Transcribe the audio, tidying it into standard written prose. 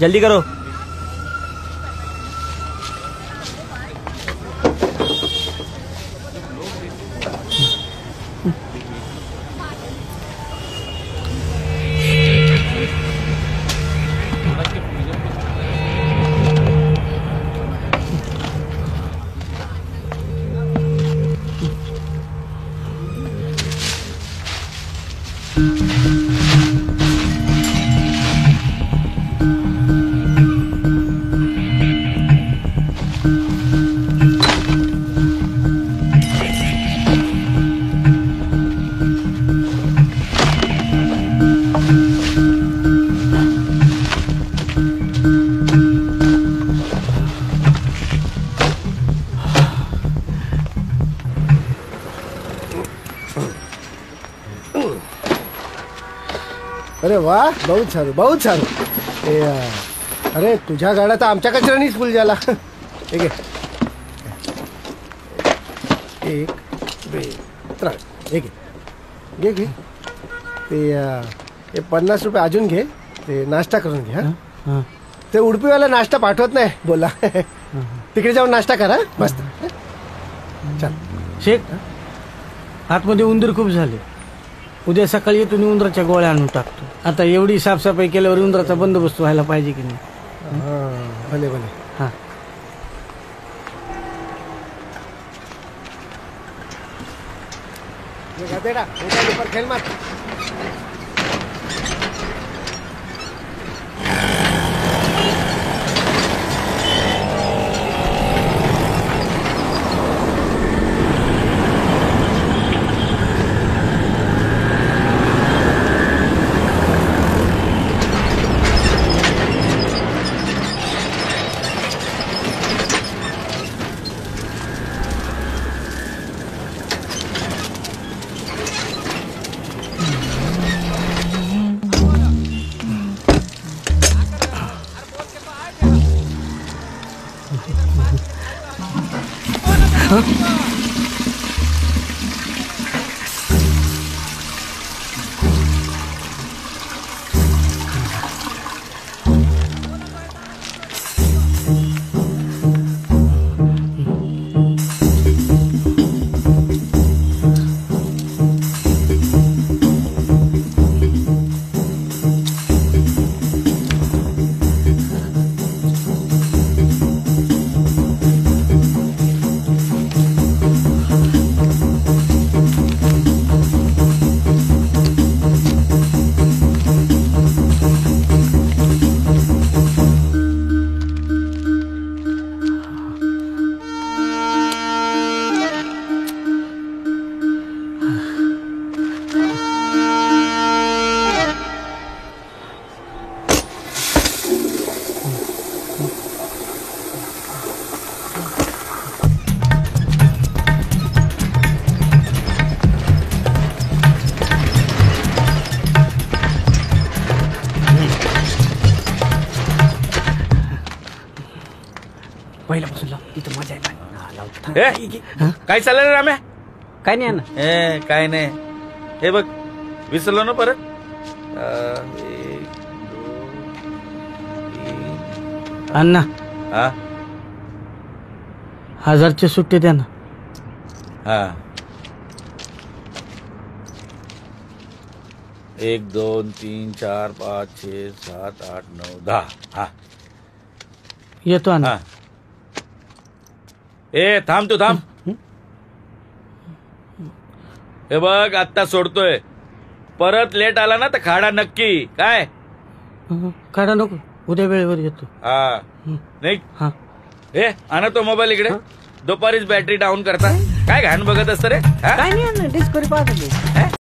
जल्दी करो। अरे वाह, बहुत सारू बहुत सारू। अरे तुझ्या गाड्या तर आमच्या कचऱ्यानीच फुल झाला। ठीक आहे, 1 2 3 घे घे घे ते 50 रुपये अजून घे, ते नाश्ता करून घे। हा, ते उडपीवाला नाश्ता पाठवत नाही बोला। तिकडे जाऊन नाश्ता करा मस्त। चल शेख, आतमध्ये उंदीर खूप झाले, उद्या सकाळी येतो उंदराच्या गोळ्या आणून टाकतो। आता एवढी साफसफाई केल्यावर उंदराचा बंदोबस्त व्हायला पाहिजे की नाही? भले भले। हा, खेळ मार। पहिल्यापासून लाव, इथं मजा आहे। काय चाललं रे राम्या? काय नाही ना, काय नाही। हे बघ, विसरलो ना परत। 1 2 3। अण्णा, हा 1000चे सुट्टे द्या ना। हा, 1 2 3 4 5 6 7 8 9 10। हा, येतो अण्णा। हा, ए थांब, तू थांब। हे बघ, आत्ता सोडतोय, परत लेट आला ना तर खाडा नक्की। काय? काढा नको, उद्या वेळेवर येतो। हा, नाही। हा, ए आणा तो मोबाईल इकडे। दुपारीच बॅटरी डाऊन करता, काय घाण बघत असतं रे? काय नाही, डिस्कवरी पाहतो।